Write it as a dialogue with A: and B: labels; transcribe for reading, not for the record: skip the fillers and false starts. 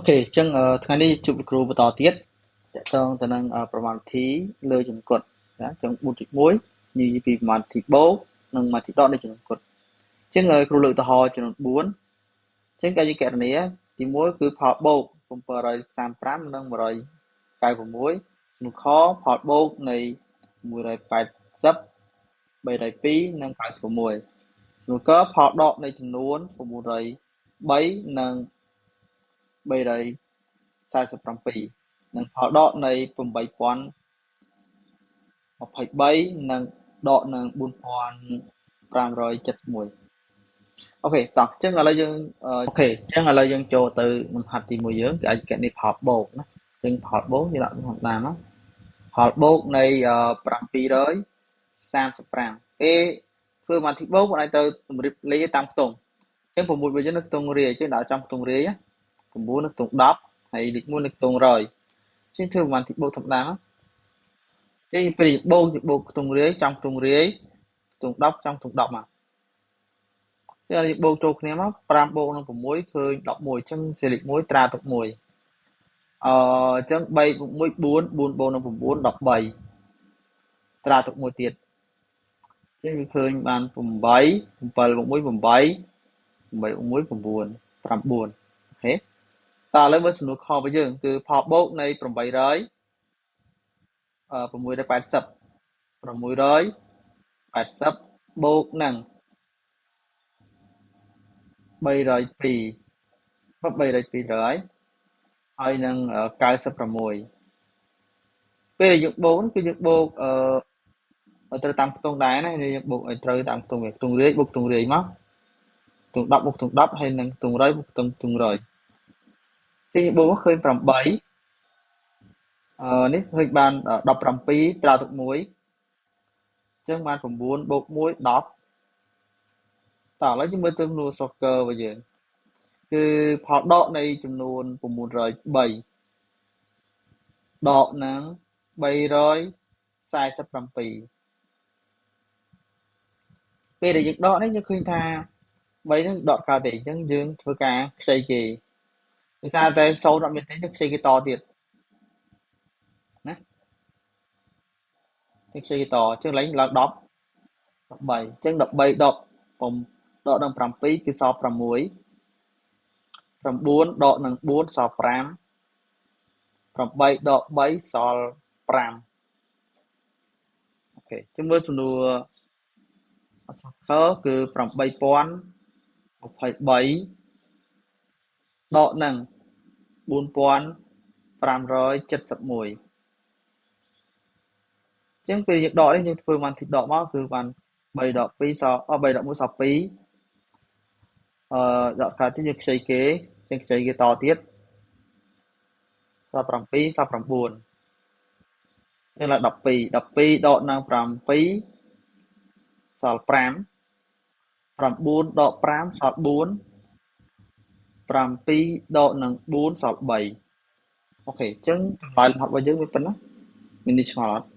A: Ok, chânថ្ងៃនេះជួបលោកគ្រូបន្តទៀតតកតងទៅនឹងប្រមាណវិធីលើជំនាត់ណាចឹង4.1និយាយពីប្រមាណវិធីបូកនិងប្រមាណវិធីដកនៃជំនាត់ចឹងគ្រូលើកឧទាហរណ៍ចំនួន4ចឹងការយើងកណនាទី1គឺផលបូក735និង196សំណួរខផលបូកនៃ180 302និង96សំណួរកផលដកនៃចំនួន903និង347និងផលដកនៃ8023និងដកនឹង4571អូខេតោះអញ្ចឹងឥឡូវយើងចូលទៅលំហាត់ទី1យើងគឺអាចកណនាផលបូកណាអញ្ចឹងផលបូកយើងដាក់ធម្មតាណាផលបូកនៃ735គេធ្វើមកទីបូកអាចទៅតម្រៀបលេខតាមខ្ទង់អញ្ចឹង6វិញនៅខ្ទង់រាយអញ្ចឹងដាក់ចំខ្ទង់រាយ9នៅខ្ទង់10ហើយលេខ1នៅខ្ទង់100ជាងធ្វើប្រហែលទីបូកធម្មតាទេពេលបូកខ្ទង់រាយចំខ្ទង់រាយខ្ទង់10ចំខ្ទង់10មកតែបូកចូលគ្នាមក5បូកនឹង6ឃើញ11អញ្ចឹងសេលេខ1ត្រាទុក1អញ្ចឹង3បូក1 4 4បូកនឹង9 13ត្រាទុក1ទៀតអញ្ចឹងឃើញបាន8 7បូក1 8 8បូក1 9 9អូខេតើឥឡូវមើលសំណួរខរបស់យើងគឺផលបូកនៃ800 680បូកនឹង302 ហើយនឹង96ពេលយើងបូកគឺយើងបូកត្រូវតាមខ្ទង់ដែរណាយើងបូកឲ្យត្រូវតាមខ្ទង់រាយបូកខ្ទង់រាយមកខ្ទង់10បូកខ្ទង់10ហើយនឹងខ្ទង់100បូកខ្ទង់100ពេលបូកឃើញ8នេះឃើញបាន17ត្រាទុក1អញ្ចឹងបាន9បូក1 10តើឥឡូវយើងមើលទៅសំណួរសកលរបស់យើងគឺផលដកនៃចំនួន903ដកនឹង347ពេលដែលយើងដកនេះយើងឃើញថា3នឹងដកកើតទេអញ្ចឹងយើងធ្វើការខ្ចីគេដោយសារតែ0អត់មានទេយើងខ្ចីគេតទៀតណាយើងខ្ចីគេតអញ្ចឹងឡើង10 13អញ្ចឹង13ដកនឹង7គឺសល់6 9ដកនឹង4សល់5 8ដក3សល់5អូខេចាំមើលសំណួរខគឺ8023ដកនឹង4571អញ្ចឹងពេលយើងដកនេះយើងធ្វើបានទីដកមកគឺបាន3ដក2សល់3ដក1សល់2ដកកើតទៀតយើងខ្ចីគេយើងខ្ចីគេតទៀតសល់7សល់9នេះlà 12 12ដកនឹង7សល់5 9ដក5សល់4 7ដកនឹង4សល់3អូខេអញ្ចឹងតម្លៃលំហាត់របស់យើងវាប៉ុណ្ណាមាននេះឆ្ងល់អត់